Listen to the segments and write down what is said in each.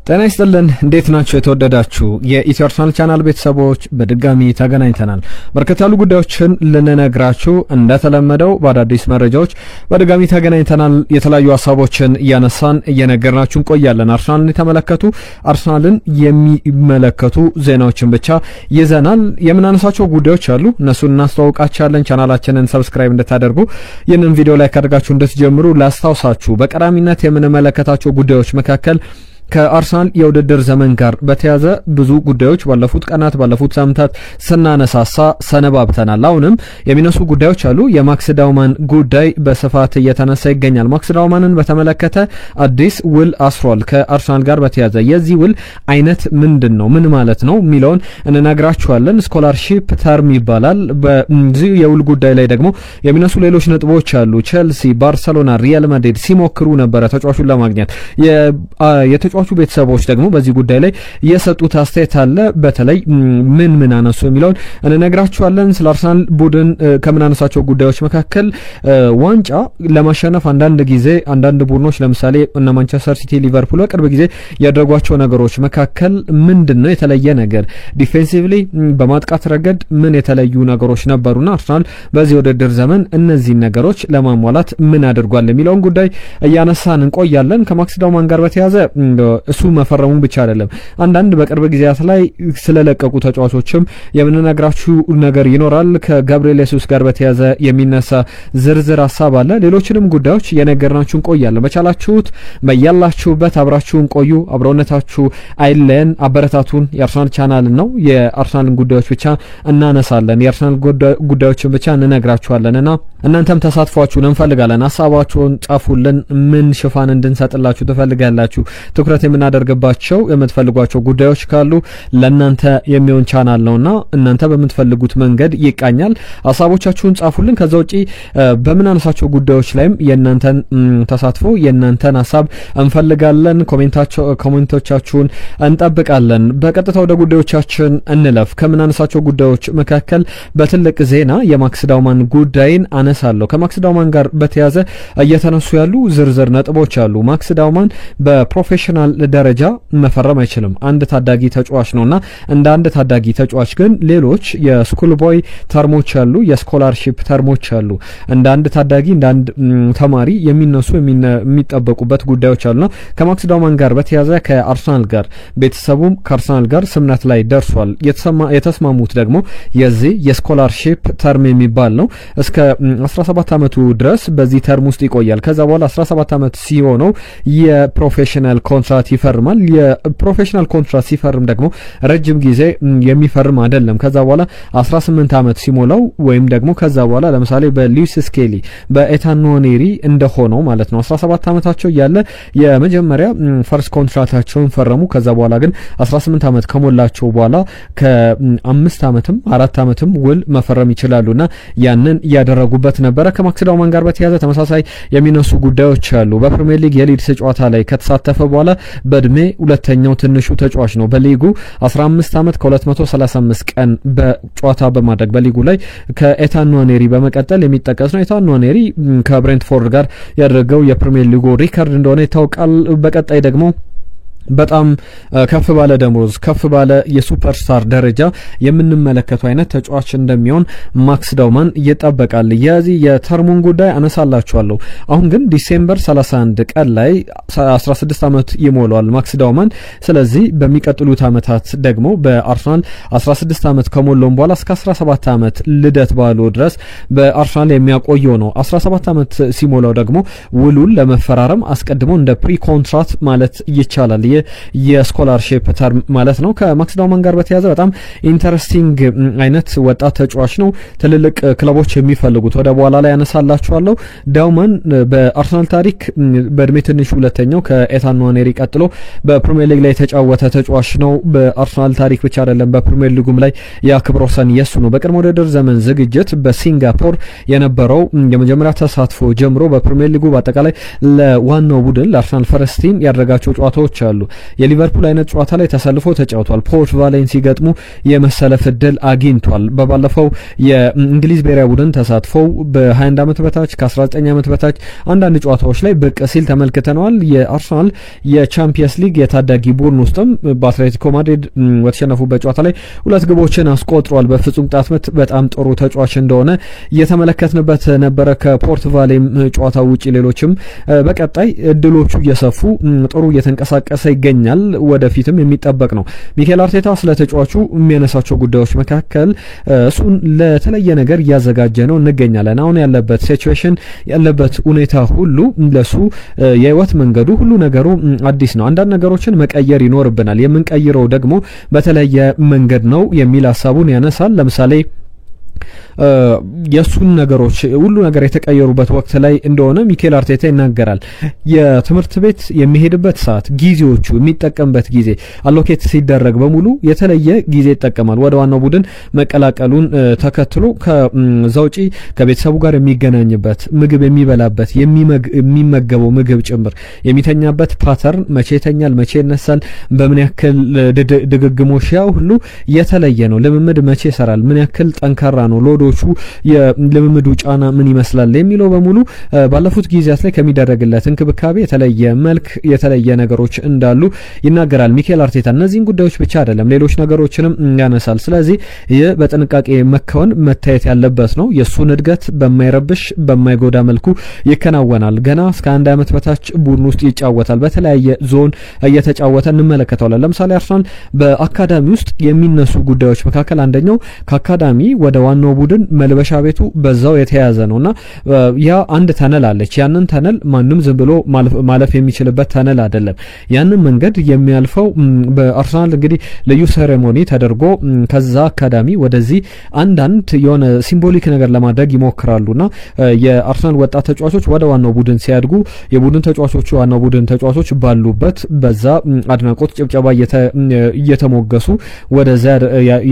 ጤና ይስጥልን እንዴት ናችሁ የተወደዳችሁ የኢትዮ አርሰናል ቻናል ቤተሰቦች በድጋሚ ተገናኝተናል። በርከት ያሉ ጉዳዮችን ልንነግራችሁ እንደተለመደው በአዳዲስ መረጃዎች በድጋሚ ተገናኝተናል። የተለያዩ ሐሳቦችን እያነሳን እየነገርናችሁ እንቆያለን። አርሰናልን የሚመለከቱ ዜናዎችን ብቻ ይዘናል። የምናነሳቸው ጉዳዮች አሉ፣ እነሱን እናስተዋውቃችኋለን። ቻናላችንን ሰብስክራይብ እንድታደርጉ ይህንን ቪዲዮ ላይ ካደረጋችሁ እንድትጀምሩ ላስታውሳችሁ። በቀዳሚነት የምንመለከታቸው ጉዳዮች መካከል ከአርሰናል የውድድር ዘመን ጋር በተያያዘ ብዙ ጉዳዮች ባለፉት ቀናት ባለፉት ሳምንታት ስናነሳሳ ሰነባብተናል። አሁንም የሚነሱ ጉዳዮች አሉ። የማክስ ዳውማን ጉዳይ በስፋት እየተነሳ ይገኛል። ማክስ ዳውማንን በተመለከተ አዲስ ውል አስሯል ከአርሰናል ጋር በተያያዘ። የዚህ ውል አይነት ምንድነው፣ ምን ማለት ነው የሚለውን እንነግራችኋለን። ስኮላርሺፕ ተርም ይባላል። በዚህ የውል ጉዳይ ላይ ደግሞ የሚነሱ ሌሎች ነጥቦች አሉ። ቼልሲ፣ ባርሰሎና፣ ሪያል ማድሪድ ሲሞክሩ ነበረ ተጫዋቹን ለማግኘት። የተጫዋቹ ቤተሰቦች ደግሞ በዚህ ጉዳይ ላይ የሰጡት አስተያየት አለ። በተለይ ምን አነሱ የሚለውን እንነግራችኋለን። ስለ አርሰናል ቡድን ከምናነሳቸው ጉዳዮች መካከል ዋንጫ ለማሸነፍ አንዳንድ ጊዜ አንዳንድ ቡድኖች ለምሳሌ እነ ማንቸስተር ሲቲ፣ ሊቨርፑል በቅርብ ጊዜ ያደረጓቸው ነገሮች መካከል ምንድነው የተለየ ነገር፣ ዲፌንሲቭሊ በማጥቃት ረገድ ምን የተለዩ ነገሮች ነበሩና አርሰናል በዚህ ውድድር ዘመን እነዚህን ነገሮች ለማሟላት ምን አድርጓል የሚለውን ጉዳይ እያነሳን እንቆያለን። ከማክስ ዳውማን ጋር በተያያዘ እሱ መፈረሙን ብቻ አይደለም፣ አንዳንድ በቅርብ ጊዜያት ላይ ስለለቀቁ ተጫዋቾችም የምንነግራችሁ ነገር ይኖራል። ከጋብሪኤል ሱስ ጋር በተያያዘ የሚነሳ ዝርዝር ሐሳብ አለ። ሌሎችንም ጉዳዮች የነገርናችሁ እንቆያለን። በቻላችሁት በያላችሁበት አብራችሁን ቆዩ። አብሮነታችሁ አይለየን። አበረታቱን። የአርሰናል ቻናል ነው። የአርሰናልን ጉዳዮች ብቻ እናነሳለን፣ የአርሰናል ጉዳዮችን ብቻ እንነግራችኋለንና እናንተም ተሳትፏችሁን እንፈልጋለን። ሐሳባችሁን ጻፉልን። ምን ሽፋን እንድንሰጥላችሁ ትፈልጋላችሁ? ትኩረት የምናደርግባቸው የምትፈልጓቸው ጉዳዮች ካሉ ለእናንተ የሚሆን ቻናል ነውና እናንተ በምትፈልጉት መንገድ ይቃኛል። ሐሳቦቻችሁን ጻፉልን። ከዛ ውጪ በምናነሳቸው ጉዳዮች ላይም የእናንተን ተሳትፎ የእናንተን ሐሳብ እንፈልጋለን። ኮሜንቶቻችሁን እንጠብቃለን። በቀጥታ ወደ ጉዳዮቻችን እንለፍ። ከምናነሳቸው ጉዳዮች መካከል በትልቅ ዜና የማክስ ዳውማን ጉዳይን አነሳለሁ። ከማክስ ዳውማን ጋር በተያያዘ እየተነሱ ያሉ ዝርዝር ነጥቦች አሉ። ማክስ ዳውማን በፕሮፌሽናል ደረጃ መፈረም አይችልም። አንድ ታዳጊ ተጫዋች ነውና እንደ አንድ ታዳጊ ተጫዋች ግን ሌሎች የስኩል ቦይ ተርሞች አሉ፣ የስኮላርሺፕ ተርሞች አሉ። እንደ አንድ ታዳጊ እንደ አንድ ተማሪ የሚነሱ የሚጠበቁበት ጉዳዮች አሉና ከማክስ ዳውማን ጋር በተያያዘ ከአርሰናል ጋር ቤተሰቡም ከአርሰናል ጋር ስምነት ላይ ደርሷል። የተስማሙት ደግሞ የዚህ የስኮላርሺፕ ተርም የሚባል ነው። እስከ 17 ዓመቱ ድረስ በዚህ ተርም ውስጥ ይቆያል። ከዛ በኋላ 17 ዓመት ሲሆነው የፕሮፌሽናል ኮንትራት ይፈርማል። የፕሮፌሽናል ኮንትራት ሲፈርም ደግሞ ረጅም ጊዜ የሚፈርም አይደለም። ከዛ በኋላ 18 ዓመት ሲሞላው ወይም ደግሞ ከዛ በኋላ ለምሳሌ በሉዊስ ስኬሊ በኤታን ንዋኔሪ እንደሆነው ማለት ነው 17 ዓመታቸው ያለ የመጀመሪያ ፈርስት ኮንትራታቸውን ፈረሙ። ከዛ በኋላ ግን 18 ዓመት ከሞላቸው በኋላ ከ5 ዓመትም 4 ዓመትም ውል መፈረም ይችላሉና ያንን ያደረጉበት ነበረ። ከማክስ ዳውማን ጋር በተያያዘ ተመሳሳይ የሚነሱ ጉዳዮች አሉ። በፕሪሚየር ሊግ የሊድስ ጨዋታ ላይ ከተሳተፈ በኋላ በእድሜ ሁለተኛው ትንሹ ተጫዋች ነው። በሊጉ 15 ዓመት ከ235 ቀን በጨዋታ በማድረግ በሊጉ ላይ ከኤታን ንዋኔሪ በመቀጠል የሚጠቀስ ነው። ኤታን ንዋኔሪ ከብሬንትፎርድ ጋር ያደረገው የፕሪሚየር ሊጉ ሪከርድ እንደሆነ ይታወቃል። በቀጣይ ደግሞ በጣም ከፍ ባለ ደሞዝ ከፍ ባለ የሱፐርስታር ደረጃ የምንመለከተው አይነት ተጫዋች እንደሚሆን ማክስ ዳውማን ይጠበቃል። የዚህ የተርሙን ጉዳይ አነሳላችኋለሁ። አሁን ግን ዲሴምበር 31 ቀን ላይ 16 ዓመት ይሞላል ማክስ ዳውማን። ስለዚህ በሚቀጥሉት ዓመታት ደግሞ በአርሰናል 16 ዓመት ከሞላው በኋላ እስከ 17 ዓመት ልደት ባሉ ድረስ በአርሰናል የሚያቆየው ነው። 17 ዓመት ሲሞላው ደግሞ ውሉን ለመፈራረም አስቀድሞ እንደ ፕሪ ኮንትራት ማለት ይቻላል የስኮላርሺፕ ተርም ማለት ነው። ከማክስ ዳውማን ጋር በተያያዘ በጣም ኢንተረስቲንግ አይነት ወጣት ተጫዋች ነው። ትልልቅ ክለቦች የሚፈልጉት ወደ በኋላ ላይ ያነሳላችኋለሁ። ዳውማን በአርሰናል ታሪክ በእድሜ ትንሹ ሁለተኛው ከኤታን ንዋኔሪ ቀጥሎ በፕሪሚየር ሊግ ላይ የተጫወተ ተጫዋች ነው። በአርሰናል ታሪክ ብቻ አይደለም በፕሪሚየር ሊጉም ላይ የክብረ ወሰን የሱ ነው። በቅድመ ውድድር ዘመን ዝግጅት በሲንጋፖር የነበረው የመጀመሪያ ተሳትፎ ጀምሮ በፕሪሚየር ሊጉ በአጠቃላይ ለዋናው ቡድን ለአርሰናል ፈረስት ቲም ያደረጋቸው ጨዋታዎች አሉ። የሊቨርፑል አይነት ጨዋታ ላይ ተሰልፎ ተጫውቷል። ፖርት ቫሌን ሲገጥሙ የመሰለፍ እድል አግኝቷል። በባለፈው የእንግሊዝ ብሔራዊ ቡድን ተሳትፈው በ21 ዓመት በታች ከ19 ዓመት በታች አንዳንድ ጨዋታዎች ላይ ብቅ ሲል ተመልክተነዋል። የአርሰናል የቻምፒየንስ ሊግ የታዳጊ ቡድን ውስጥም በአትሌቲኮ ማድሪድ በተሸነፉበት ጨዋታ ላይ 2 ግቦችን አስቆጥሯል። በፍጹም ቅጣት ምት በጣም ጥሩ ተጫዋች እንደሆነ እየተመለከትንበት ነበረ። ከፖርት ቫሌም ጨዋታ ውጪ ሌሎችም በቀጣይ እድሎቹ እየሰፉ ጥሩ እየተንቀሳቀሰ ይገኛል። ወደፊትም የሚጠበቅ ነው። ሚኬል አርቴታ ስለ ተጫዋቹ የሚያነሳቸው ጉዳዮች መካከል እሱን ለተለየ ነገር እያዘጋጀ ነው እንገኛለን። አሁን ያለበት ሲቹዌሽን ያለበት ሁኔታ ሁሉ ለሱ የህይወት መንገዱ ሁሉ ነገሩ አዲስ ነው። አንዳንድ ነገሮችን መቀየር ይኖርብናል። የምንቀይረው ደግሞ በተለየ መንገድ ነው የሚል ሀሳቡን ያነሳል። ለምሳሌ የሱን ነገሮች ሁሉ ነገር የተቀየሩበት ወቅት ላይ እንደሆነ ሚኬል አርቴታ ይናገራል። የትምህርት ቤት የሚሄድበት ሰዓት፣ ጊዜዎቹ የሚጠቀምበት ጊዜ አሎኬት ሲደረግ በሙሉ የተለየ ጊዜ ይጠቀማል። ወደ ዋናው ቡድን መቀላቀሉን ተከትሎ ከዛ ውጪ ከቤተሰቡ ጋር የሚገናኝበት፣ ምግብ የሚበላበት፣ የሚመገበው ምግብ ጭምር፣ የሚተኛበት ፓተርን፣ መቼ ይተኛል፣ መቼ ይነሳል፣ በምን ያክል ድግግሞሽ፣ ያው ሁሉ የተለየ ነው። ልምምድ መቼ ይሰራል፣ ምን ያክል ጠንካራ ነው፣ ሎዶቹ የልምምዱ ጫና ምን ይመስላል የሚለው በሙሉ ባለፉት ጊዜያት ላይ ከሚደረግለት እንክብካቤ የተለየ መልክ የተለየ ነገሮች እንዳሉ ይናገራል ሚኬል አርቴታ። እነዚህን ጉዳዮች ብቻ አይደለም ሌሎች ነገሮችንም ያነሳል። ስለዚህ ይህ በጥንቃቄ መከወን መታየት ያለበት ነው። የሱን እድገት በማይረብሽ በማይጎዳ መልኩ ይከናወናል። ገና እስከ 1 ዓመት በታች ቡድን ውስጥ ይጫወታል። በተለያየ ዞን እየተጫወተ እንመለከተዋለን። ለምሳሌ አርሰናል በአካዳሚ ውስጥ የሚነሱ ጉዳዮች መካከል አንደኛው ከአካዳሚ ወደ ዋናው ቡድን መልበሻ ቤቱ በዛው የተያዘ ነውና ያ አንድ ተነል አለች። ያንን ተነል ማንም ዝም ብሎ ማለፍ የሚችልበት ተነል አይደለም። ያንን መንገድ የሚያልፈው በአርሰናል እንግዲህ ልዩ ሴሬሞኒ ተደርጎ ከዛ አካዳሚ ወደዚህ አንዳንድ የሆነ ሲምቦሊክ ነገር ለማድረግ ይሞክራሉና የአርሰናል ወጣት ተጫዋቾች ወደ ዋናው ቡድን ሲያድጉ የቡድን ተጫዋቾቹ ዋናው ቡድን ተጫዋቾች ባሉበት በዛ አድናቆት ጭብጨባ እየተሞገሱ ወደዛ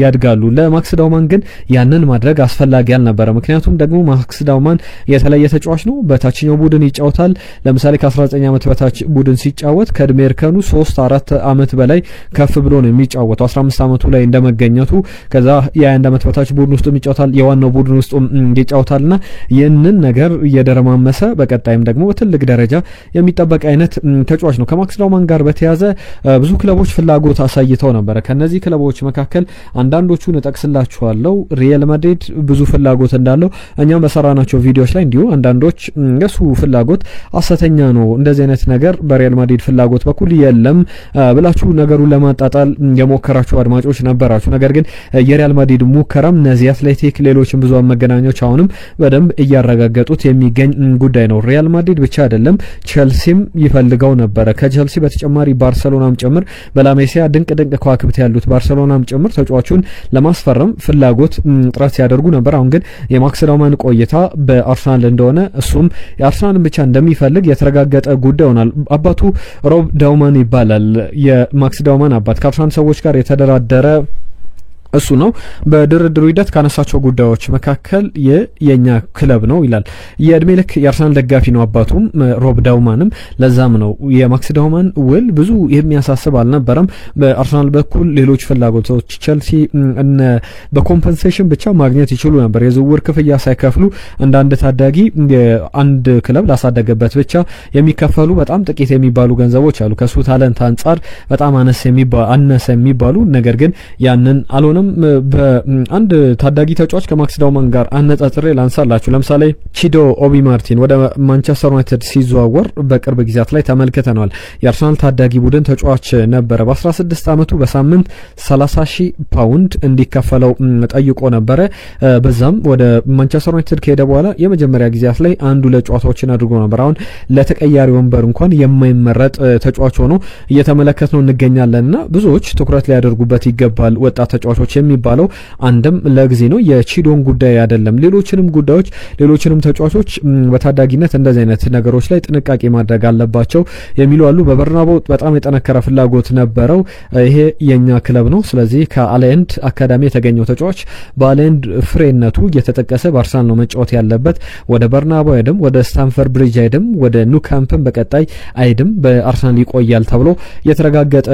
ያድጋሉ። ለማክስ ዳውማን ግን ያንን ማድረግ አስፈላጊ አልነበረ። ምክንያቱም ደግሞ ማክስ ዳውማን የተለየ ተጫዋች ነው። በታችኛው ቡድን ይጫወታል። ለምሳሌ ከ19 ዓመት በታች ቡድን ሲጫወት ከእድሜ እርከኑ 3-4 ዓመት በላይ ከፍ ብሎ ነው የሚጫወተው። 15 ዓመቱ ላይ እንደመገኘቱ ከዛ የ21 ዓመት በታች ቡድን ውስጥ ይጫወታል፣ የዋናው ቡድን ውስጥ ይጫወታልና ይህንን ነገር እየደረማመሰ በቀጣይም ደግሞ በትልቅ ደረጃ የሚጠበቅ አይነት ተጫዋች ነው። ከማክስ ዳውማን ጋር በተያዘ ብዙ ክለቦች ፍላጎት አሳይተው ነበረ። ከነዚህ ክለቦች መካከል አንዳንዶቹን እጠቅስላችኋለሁ። ሪያል ማድሪድ ብዙ ፍላጎት እንዳለው እኛም በሰራናቸው ቪዲዮዎች ላይ እንዲሁ አንዳንዶች የሱ ፍላጎት አሰተኛ ነው፣ እንደዚህ አይነት ነገር በሪያል ማድሪድ ፍላጎት በኩል የለም ብላችሁ ነገሩን ለማጣጣል የሞከራችሁ አድማጮች ነበራችሁ። ነገር ግን የሪያል ማድሪድ ሙከራም እነዚህ አትሌቲክ ሌሎችም ብዙ መገናኛዎች አሁንም በደንብ እያረጋገጡት የሚገኝ ጉዳይ ነው። ሪያል ማድሪድ ብቻ አይደለም ቼልሲም ይፈልገው ነበረ። ከቼልሲ በተጨማሪ ባርሴሎናም ጭምር በላሜሲያ ድንቅ ከዋክብት ያሉት ባርሴሎናም ጭምር ተጫዋቹን ለማስፈረም ፍላጎት ጥረት ሲያደርጉ ነበር። አሁን ግን የማክስ ዳውማን ቆይታ በአርሰናል እንደሆነ እሱም የአርሰናልን ብቻ እንደሚፈልግ የተረጋገጠ ጉዳይ ሆኗል። አባቱ ሮብ ዳውማን ይባላል። የማክስ ዳውማን አባት ከአርሰናል ሰዎች ጋር የተደራደረ እሱ ነው። በድርድሩ ሂደት ካነሳቸው ጉዳዮች መካከል የኛ ክለብ ነው ይላል። የእድሜ ልክ የአርሰናል ደጋፊ ነው አባቱም ሮብ ዳውማንም። ለዛም ነው የማክስ ዳውማን ውል ብዙ የሚያሳስብ አልነበረም። በአርሰናል በኩል ሌሎች ፍላጎቶች ቼልሲ በኮምፐንሴሽን ብቻ ማግኘት ይችሉ ነበር። የዝውውር ክፍያ ሳይከፍሉ አንድ ታዳጊ አንድ ክለብ ላሳደገበት ብቻ የሚከፈሉ በጣም ጥቂት የሚባሉ ገንዘቦች አሉ። ከሱ ታለንት አንጻር በጣም አነሰ የሚባሉ ነገር ግን ያንን አልሆነም። በአንድ ታዳጊ ተጫዋች ከማክስ ዳውማን ጋር አነጻጽሬ ላንሳላችሁ። ለምሳሌ ቺዶ ኦቢ ማርቲን ወደ ማንቸስተር ዩናይትድ ሲዘዋወር በቅርብ ጊዜያት ላይ ተመልክተናል። የአርሰናል ታዳጊ ቡድን ተጫዋች ነበረ። በ16 ዓመቱ በሳምንት 30,000 ፓውንድ እንዲከፈለው ጠይቆ ነበረ። በዛም ወደ ማንቸስተር ዩናይትድ ከሄደ በኋላ የመጀመሪያ ጊዜያት ላይ 1-2 ጨዋታዎችን አድርጎ ነበር። አሁን ለተቀያሪ ወንበር እንኳን የማይመረጥ ተጫዋች ሆኖ እየተመለከትነው እንገኛለንና ብዙዎች ትኩረት ሊያደርጉበት ይገባል። ወጣት ተጫዋቾች የሚባለው አንድም ለጊዜ ነው የቺዶን ጉዳይ አይደለም ሌሎችንም ጉዳዮች ሌሎችንም ተጫዋቾች በታዳጊነት እንደዚህ አይነት ነገሮች ላይ ጥንቃቄ ማድረግ አለባቸው የሚሉ አሉ በበርናባው በጣም የጠነከረ ፍላጎት ነበረው ይሄ የኛ ክለብ ነው ስለዚህ ከአላንድ አካዳሚ የተገኘው ተጫዋች በአላንድ ፍሬነቱ እየተጠቀሰ በአርሰናል ነው መጫወት ያለበት ወደ በርናባው አይደም ወደ ስታንፈርድ ብሪጅ አይደም ወደ ኑካምፕም በቀጣይ አይደም በአርሰናል ይቆያል ተብሎ የተረጋገጠ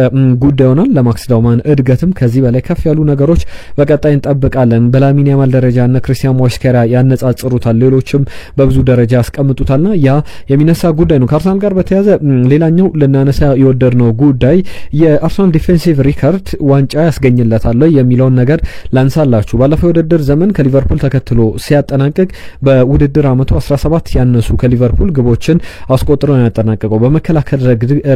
ጉዳይ ሆናል ለማክስ ዳውማን እድገትም ከዚህ በላይ ከፍ ያሉ ነገሮች በቀጣይ እንጠብቃለን በላሚን ያማል ደረጃና ክሪስቲያን ሞስኬራ ያነጻጽሩታል ሌሎችም በብዙ ደረጃ ያስቀምጡታልና ያ የሚነሳ ጉዳይ ነው ከአርሰናል ጋር በተያያዘ ሌላኛው ለናነሳ የወደድነው ጉዳይ የአርሰናል ዲፌንሲቭ ሪከርድ ዋንጫ ያስገኝለታል የሚለውን ነገር ላንሳላችሁ ባለፈው ውድድር ዘመን ከሊቨርፑል ተከትሎ ሲያጠናቅቅ በውድድር አመቱ 17 ያነሱ ከሊቨርፑል ግቦችን አስቆጥሮ ያጠናቀቀው በመከላከል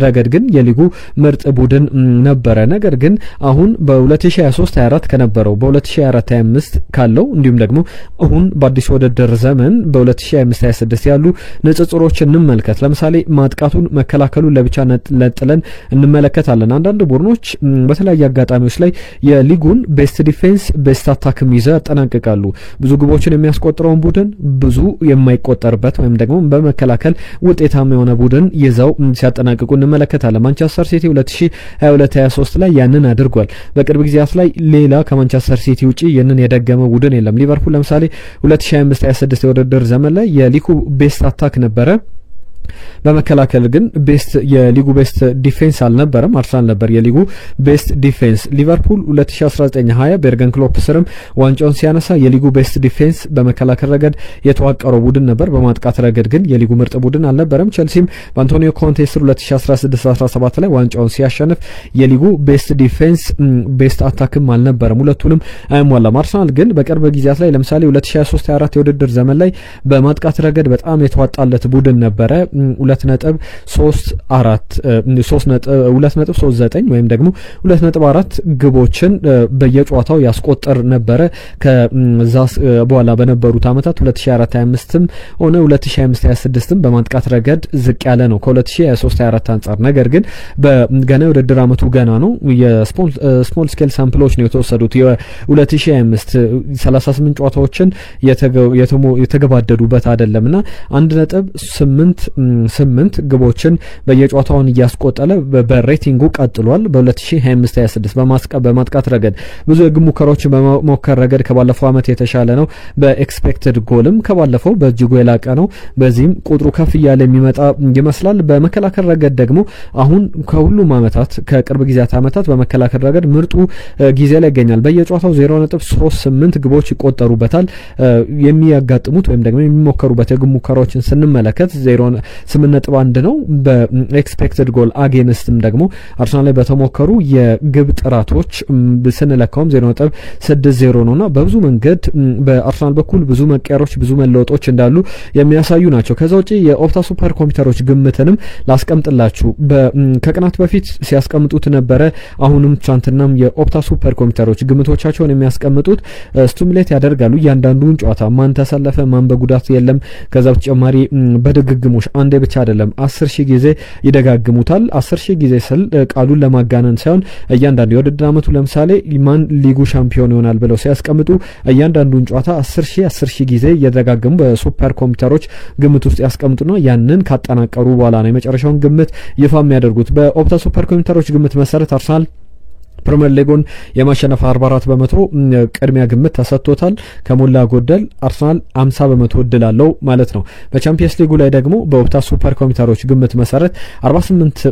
ረገድ ግን የሊጉ ምርጥ ቡድን ነበረ ነገር ግን አሁን በ2023-24 ከነበረው በ2024-25 ካለው እንዲሁም ደግሞ አሁን በአዲስ ውድድር ዘመን በ2025-26 ያሉ ንጽጽሮችን እንመልከት ለምሳሌ ማጥቃቱን መከላከሉን ለብቻ ነጥለን እንመለከታለን አንዳንድ ቡድኖች በተለያየ አጋጣሚዎች ላይ የሊጉን ቤስት ዲፌንስ ቤስት አታክም ይዘው ያጠናቅቃሉ ብዙ ግቦችን የሚያስቆጥረውን ቡድን ብዙ የማይቆጠርበት ወይም ደግሞ በመከላከል ውጤታማ የሆነ ቡድን ይዘው ሲያጠናቅቁ እንመለከታለን ማንቸስተር ሲቲ 2022-23 ላይ ያንን አድርጓል በቅርብ ጊዜያት ላይ ሌላ ከማንቸስተር ሲቲ ውጪ ይህንን የደገመ ቡድን የለም ሊቨርፑል ለምሳሌ 2025-26 የውድድር ዘመን ላይ የሊጉ ቤስት አታክ ነበረ በመከላከል ግን ቤስት የሊጉ ቤስት ዲፌንስ አልነበረም አርሰናል ነበር የሊጉ ቤስት ዲፌንስ ሊቨርፑል 2019-20 በኤርገን ክሎፕ ስርም ዋንጫውን ሲያነሳ የሊጉ ቤስት ዲፌንስ በመከላከል ረገድ የተዋቀረው ቡድን ነበር በማጥቃት ረገድ ግን የሊጉ ምርጥ ቡድን አልነበረም ቼልሲም በአንቶኒዮ ኮንቴ ስር 2016-17 ላይ ዋንጫውን ሲያሸንፍ የሊጉ ቤስት ዲፌንስ ቤስት አታክም አልነበረም ሁለቱንም አይሟላም አርሰናል ግን በቅርብ ጊዜያት ላይ ለምሳሌ 2023-24 የውድድር ዘመን ላይ በማጥቃት ረገድ በጣም የተዋጣለት ቡድን ነበረ 2.39 ወይም ደግሞ 2.4 ግቦችን በየጨዋታው ያስቆጠር ነበረ ከዛስ በኋላ በነበሩት አመታት 2024-25ም ሆነ 2025-26ም በማጥቃት ረገድ ዝቅ ያለ ነው ከ2023-24 አንጻር ነገር ግን በገና ውድድር አመቱ ገና ነው የስሞል ስኬል ሳምፕሎች ነው የተወሰዱት የ2025 38 ጨዋታዎችን የተገባደዱበት አይደለምና 1.8 ግቦችን በየጨዋታውን ያስቆጠለ በሬቲንጉ ቀጥሏል በ2025-26 በማጥቃት ረገድ ብዙ የግብ ሙከራዎችን በመሞከር ረገድ ከባለፈው አመት የተሻለ ነው በኤክስፔክትድ ጎልም ከባለፈው በእጅጉ የላቀ ነው በዚህም ቁጥሩ ከፍ እያለ የሚመጣ ይመስላል በመከላከል ረገድ ደግሞ አሁን ከሁሉም አመታት ከቅርብ ጊዜያት አመታት በመከላከል ረገድ ምርጡ ጊዜ ላይ ይገኛል በየጨዋታው 0.38 ግቦች ይቆጠሩበታል የሚያጋጥሙት ወይም ደግሞ የሚሞከሩበት የግብ ሙከራዎችን ስንመለከት 8.1 ነው በኤክስፔክትድ ጎል አጌንስትም ደግሞ አርሰናል ላይ በተሞከሩ የግብ ጥራቶች ስንለካውም 0.60 ነውና በብዙ መንገድ በአርሰናል በኩል ብዙ መቀየሮች ብዙ መለወጦች እንዳሉ የሚያሳዩ ናቸው ከዛ ውጪ የኦፕታ ሱፐር ኮምፒውተሮች ግምትንም ላስቀምጥላችሁ ከቀናት በፊት ሲያስቀምጡት ነበረ አሁንም ትናንትናም የኦፕታ ሱፐር ኮምፒውተሮች ግምቶቻቸውን የሚያስቀምጡት ስቲሙሌት ያደርጋሉ እያንዳንዱን ጨዋታ ማን ተሰለፈ ማን በጉዳት የለም ከዛ በተጨማሪ በድግግሞሽ አንዴ ብቻ አይደለም 10,000 ጊዜ ይደጋግሙታል 10,000 ጊዜ ስል ቃሉን ለማጋነን ሳይሆን እያንዳንዱ የውድድር አመቱ ለምሳሌ ማን ሊጉ ሻምፒዮን ይሆናል ብለው ሲያስቀምጡ እያንዳንዱን ጨዋታ 10,000 ጊዜ እየደጋገሙ በሱፐር ኮምፒውተሮች ግምት ውስጥ ያስቀምጡና ያንን ካጠናቀሩ በኋላ ነው የመጨረሻውን ግምት ይፋ የሚያደርጉት በኦፕታ ሱፐር ኮምፒውተሮች ግምት መሰረት አርሰናል ፕሪሚየር ሊጉን የማሸነፍ 44% ቅድሚያ ግምት ተሰጥቶታል ከሞላ ጎደል አርሰናል 50% እድል አለው ማለት ነው በቻምፒየንስ ሊጉ ላይ ደግሞ በኦፕታ ሱፐር ኮምፒውተሮች ግምት መሰረት 48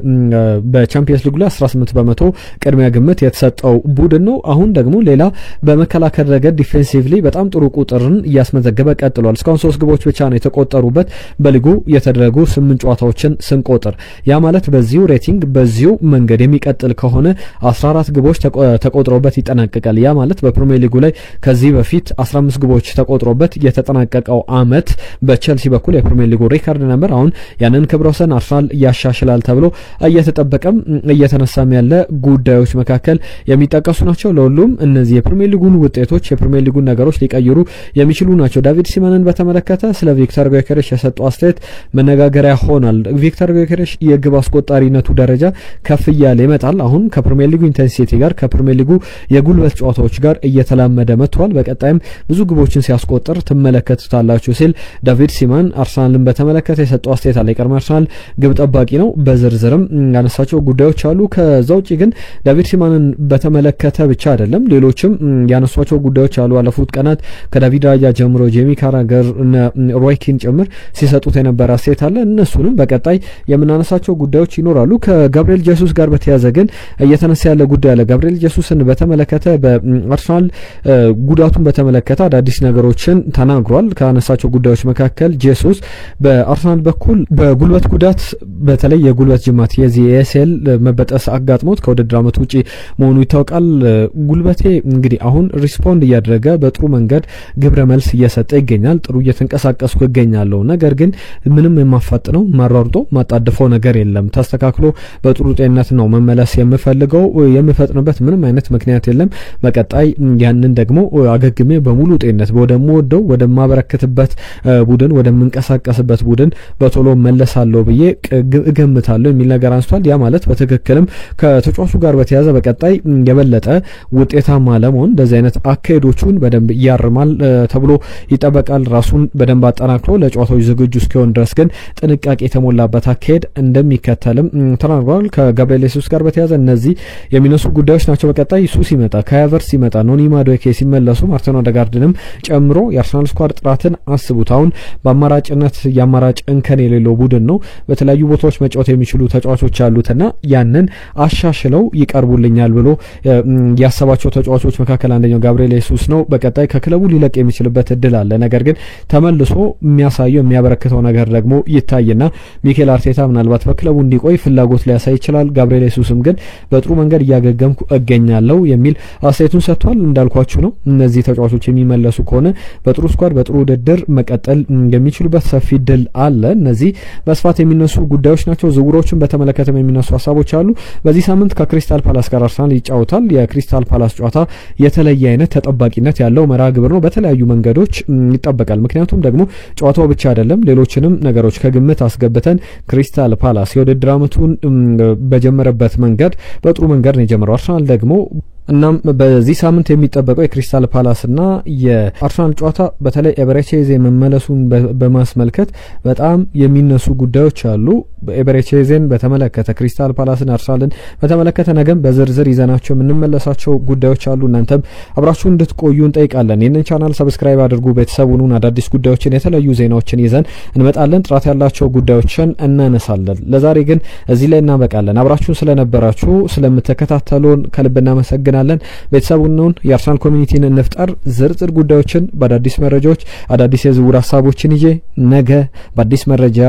በቻምፒየንስ ሊጉ ላይ 18% ቅድሚያ ግምት የተሰጠው ቡድን ነው አሁን ደግሞ ሌላ በመከላከል ረገድ ዲፌንሲቭሊ በጣም ጥሩ ቁጥርን እያስመዘገበ ቀጥሏል እስካሁን 3 ግቦች ብቻ ነው የተቆጠሩበት በሊጉ የተደረጉ 8 ጨዋታዎችን ስንቆጥር ያ ማለት በዚሁ ሬቲንግ በዚሁ መንገድ የሚቀጥል ከሆነ 14 ግቦች ተቆጥሮበት ይጠናቀቃል ያ ማለት በፕሪሚየር ሊጉ ላይ ከዚህ በፊት 15 ግቦች ተቆጥሮበት የተጠናቀቀው አመት በቼልሲ በኩል የፕሪሚየር ሊጉ ሪካርድ ነበር አሁን ያንን ክብረ ወሰን አርሰናል ያሻሽላል ተብሎ እየተጠበቀም እየተነሳም ያለ ጉዳዮች መካከል የሚጠቀሱ ናቸው ለሁሉም እነዚህ የፕሪሚየር ሊጉን ውጤቶች የፕሪሚየር ሊጉን ነገሮች ሊቀይሩ የሚችሉ ናቸው ዳቪድ ሲመንን በተመለከተ ስለ ቪክተር ጊዮኬሬሽ የሰጠው አስተያየት መነጋገሪያ ሆኗል ቪክተር ጊዮኬሬሽ የግብ አስቆጣሪነቱ ደረጃ ከፍ እያለ ይመጣል አሁን ከፕሪሚየር ሊጉ ኢንቴንሲቲ ጋር ከፕሪሚየር ሊጉ የጉልበት ጨዋታዎች ጋር እየተላመደ መጥቷል። በቀጣይም ብዙ ግቦችን ሲያስቆጥር ትመለከቱታላችሁ ሲል ዳቪድ ሲማን አርሰናልን በተመለከተ የሰጠው አስተያየት አለ። የቀድሞ አርሰናል ግብ ጠባቂ ነው። በዝርዝርም ያነሳቸው ጉዳዮች አሉ። ከዛ ውጪ ግን ዳቪድ ሲማንን በተመለከተ ብቻ አይደለም ሌሎችም ያነሷቸው ጉዳዮች አሉ። አለፉት ቀናት ከዳቪድ ራያ ጀምሮ ጄሚ ካራገር ሮይኪን ጭምር ሲሰጡት የነበረ አስተያየት አለ። እነሱንም በቀጣይ የምናነሳቸው ጉዳዮች ይኖራሉ። ከጋብሪኤል ጄሱስ ጋር በተያያዘ ግን እየተነሳ ያለ ጉዳይ አለ። ጋብሪኤል ጄሱስን በተመለከተ በአርሰናል ጉዳቱን በተመለከተ አዳዲስ ነገሮችን ተናግሯል። ካነሳቸው ጉዳዮች መካከል ጄሱስ በአርሰናል በኩል በጉልበት ጉዳት በተለይ የጉልበት ጅማት የዚህ ኤስኤል መበጠስ አጋጥሞት ከውድድር ዓመት ውጪ መሆኑ ይታወቃል። ጉልበቴ እንግዲህ አሁን ሪስፖንድ እያደረገ በጥሩ መንገድ ግብረ መልስ እየሰጠ ይገኛል። ጥሩ እየተንቀሳቀስኩ ይገኛለሁ። ነገር ግን ምንም የማፋጥነው ማሯርጦ ማጣደፈው ነገር የለም። ተስተካክሎ በጥሩ ጤንነት ነው መመለስ የምፈልገው። የምፈጥንበት ምንም አይነት ምክንያት የለም። በቀጣይ ያንን ደግሞ አገግሜ በሙሉ ጤንነት ወደምወደው ወደማበረከትበት ቡድን ወደምንቀሳቀስበት ቡድን በቶሎ መለሳለሁ ብዬ እገምታለሁ የሚል ነገር አንስቷል። ያ ማለት በትክክልም ከተጫዋቹ ጋር በተያያዘ በቀጣይ የበለጠ ውጤታማ ለመሆን እንደዚህ አይነት አካሄዶቹን በደንብ ያርማል ተብሎ ይጠበቃል። ራሱን በደንብ አጠናክሮ ለጨዋታዎች ዝግጁ እስኪሆን ድረስ ግን ጥንቃቄ የተሞላበት አካሄድ እንደሚከተልም ተናግሯል። ከጋብሪኤል ጄሱስ ጋር በተያያዘ እነዚህ የሚነሱ ጉዳዮች ናቸው። በቀጣይ እሱ ሲመጣ ከሃቨርትዝ ሲመጣ ኖኒ ማዱዌኬ ሲመለሱ ማርቲን ኦዴጋርድንም ጨምሮ የአርሰናል ስኳድ ጥራትን አስቡት። አሁን በአማራጭነት የአማራጭ እንከን የሌለው ቡድን ነው። በተለያዩ ቦታዎች መጫወት የሚችሉ ተጫዋቾች አሉትና ያንን አሻሽለው ይቀርቡልኛል ብሎ ያሰባቸው ተጫዋቾች መካከል አንደኛው ጋብሪኤል ጄሱስ ነው። በቀጣይ ከክለቡ ሊለቅ የሚችልበት እድል አለ። ነገር ግን ተመልሶ የሚያሳየው የሚያበረክተው ነገር ደግሞ ይታይና ሚኬል አርቴታ ምናልባት በክለቡ እንዲቆይ ፍላጎት ሊያሳይ ይችላል። ጋብሪኤል ጄሱስም ግን በጥሩ መንገድ እያገገምኩ እገኛለሁ የሚል አስተያየቱን ሰጥቷል። እንዳልኳችሁ ነው እነዚህ ተጫዋቾች የሚመለሱ ከሆነ በጥሩ ስኳድ በጥሩ ውድድር መቀጠል የሚችሉበት ሰፊ እድል አለ። እነዚህ በስፋት የሚነሱ ጉዳዮች ናቸው። ዝውውሮችን በተመለከተም የሚነሱ ሀሳቦች አሉ። በዚህ ሳምንት ከክሪስታል ፓላስ ጋር አርሰናል ይጫወታል። የክሪስታል ፓላስ ጨዋታ የተለየ አይነት ተጠባቂነት ያለው መርሃ ግብር ነው። በተለያዩ መንገዶች ይጠበቃል። ምክንያቱም ደግሞ ጨዋታው ብቻ አይደለም፣ ሌሎችንም ነገሮች ከግምት አስገብተን ክሪስታል ፓላስ የውድድር ዓመቱን በጀመረበት መንገድ በጥሩ መንገድ ነው የጀመረው። አርሰናል ደግሞ እናም በዚህ ሳምንት የሚጠበቀው የክሪስታል ፓላስና የአርሰናል ጨዋታ በተለይ ኤቤሬቺዜ መመለሱን በማስመልከት በጣም የሚነሱ ጉዳዮች አሉ። ኤቤሬቺዜን በተመለከተ ክሪስታል ፓላስን አርሰናልን በተመለከተ ነገም በዝርዝር ይዘናቸው የምንመለሳቸው ጉዳዮች አሉ። እናንተም አብራችሁ እንድትቆዩ እንጠይቃለን። ይህንን ቻናል ሰብስክራይብ አድርጉ። ቤተሰቡን አዳዲስ ጉዳዮችን የተለያዩ ዜናዎችን ይዘን እንመጣለን። ጥራት ያላቸው ጉዳዮችን እናነሳለን። ለዛሬ ግን እዚህ ላይ እናበቃለን። አብራችሁን ስለነበራችሁ ስለምትከታተሉን ከልብ እናመሰግናለን። ቤተሰቡን የአርሰናል ኮሚኒቲን እንፍጠር። ዝርዝር ጉዳዮችን በአዳዲስ መረጃዎች አዳዲስ የዝውውር ሀሳቦችን ይዤ ነገ በአዲስ መረጃ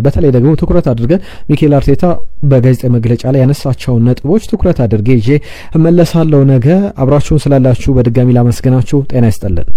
በተለይ ደግሞ ትኩረት አድርገን ሚኬል አርቴታ በጋዜጣዊ መግለጫ ላይ ያነሳቸውን ነጥቦች ትኩረት አድርጌ ይዤ እመለሳለሁ ነገ። አብራችሁን ስላላችሁ በድጋሚ ላመስግናችሁ። ጤና ይስጥልን።